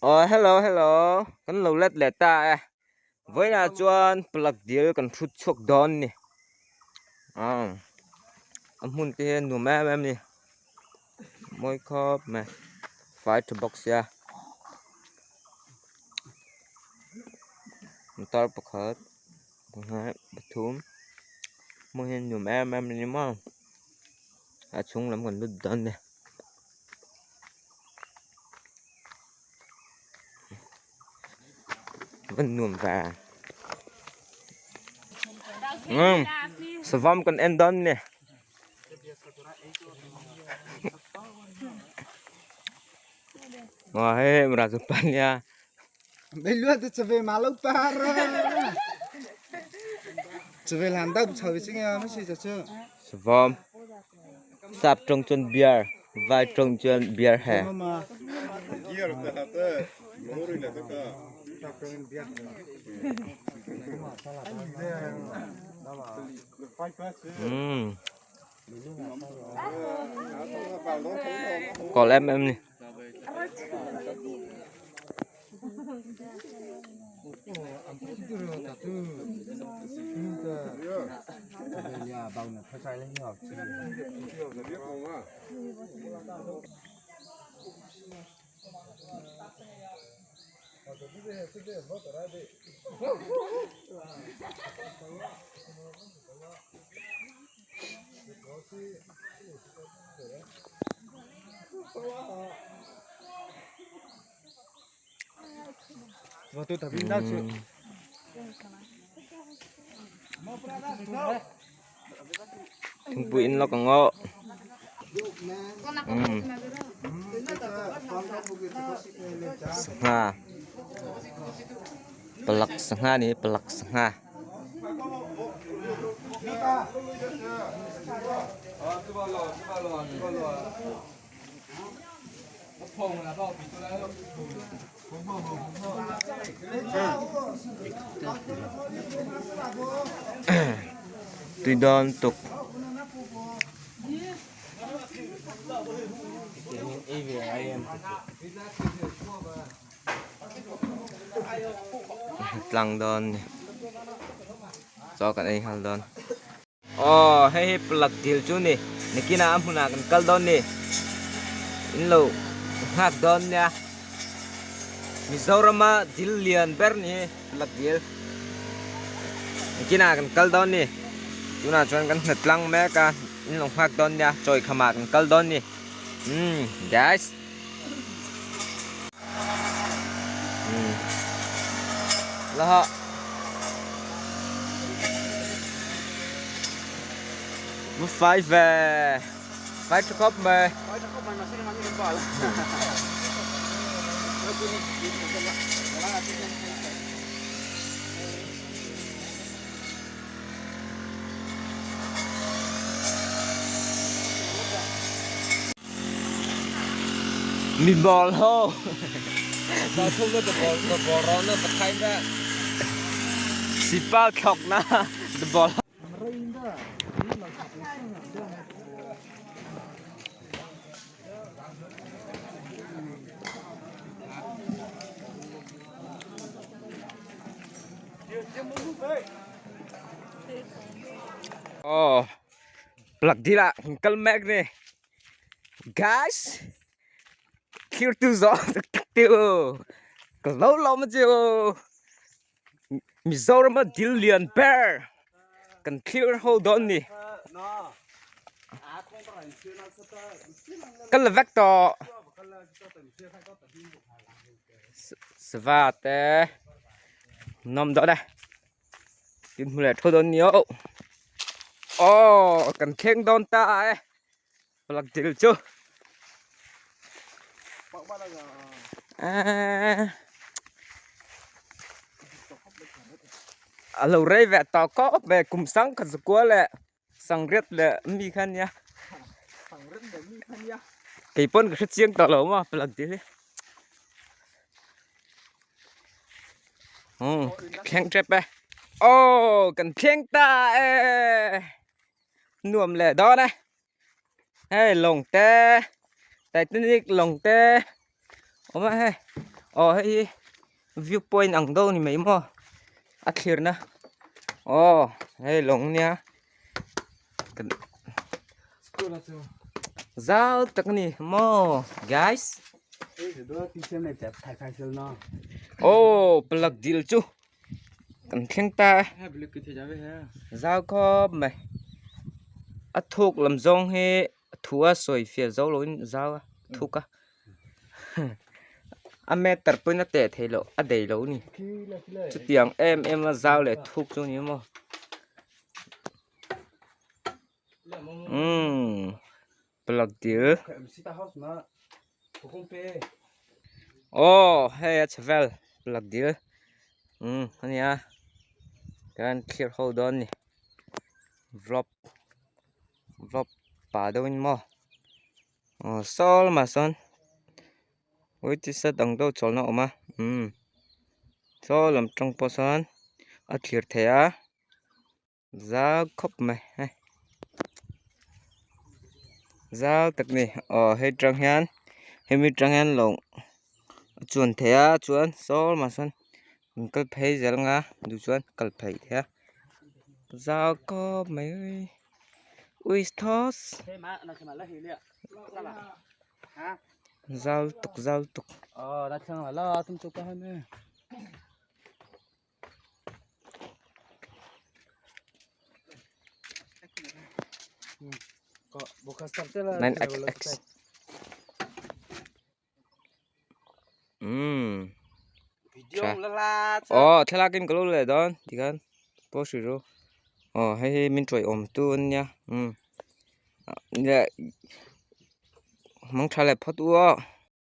Hello, hello. Kan lo let leta với là chuan plug deal kan phut chok don ni. Amun ke nu em ni. Moi khop me. Fight box ya. Motor pakhat. Kungai bathum. Moi hen nu em ni ma. Chung lam kan lut don ni. Vẫn nuông và. Savam kan end don ni. He merasa ya. Belua tu cewek malu parah. Cewek lantai cewek sini masih cewek. Savam. Sap trong chân beer. Vai trong chân beer hè. Còn em này. Waktu tapi ndak sih. Tumpuin lo kanggo. Setengah. Pelak setengah nih, pelak setengah. Tuy đơn tục lang đơn cho cả đây hal đơn hey plug deal chu ni nikina am huna kan kal don ni in lo hak don ya Mizorama deal lian ber ni plug deal nikina kan kal don ni tuna chuan kan hnatlang me ka in lo hak don ya choi khama kan kal don ni guys là phải về phải cho cốc về mình bò thôi sao không có bò nó bật thay ra si bao khóc na bò plug đi lại cân mẹ này guys kêu tiêu gió tiêu lâu lâu mà tiêu Mizorama Dillian Bear cần clear hold on đi cái là vector svate nằm đó đây tìm lại thôi đón nhiều cần khen đón ta ấy plug deal chưa lâu rây vẹt tao có về cùng sáng cần sự quá lẹ sang rất là mi khăn nha cái pon cái chiếng tao lâu mà plug deal khen trep ấy cần khen ta nuông lẹ đó này hey lồng tê tay tinh lồng tê mà hey hay viewpoint ang đâu ni mấy mo akhir na hay long nha giao tắc ni mo guys plug deal chu cần khen ta giao có mày thuốc làm rong he thua soi phía dấu lối giao thuốc á mẹ tập bên nó tệ thế lộ đầy lỗ nè chút tiếng em là giao lại thuốc cho nhớ mà plug deal hey travel plug deal anh ya can clear hold on nè drop pa đâu in mo sol mà son ôi tí sát đằng đâu chọn nó mà cho làm trong po son clear thế à giá khóc mày hay giá tật này hay trăng hen hay mi trăng hen lồng chuồn thế à chuồn sol mà son cái phải giờ nga du chuồn cái phải thế giá có mấy ơi ui toss giao tục đã chẳng là lo tung chụp hơn nữa có bộ khắc sắp tới là 9XX video la thế là cái lô này đó thì kan post rồi hay mình chơi tuôn nha mong thay lại phát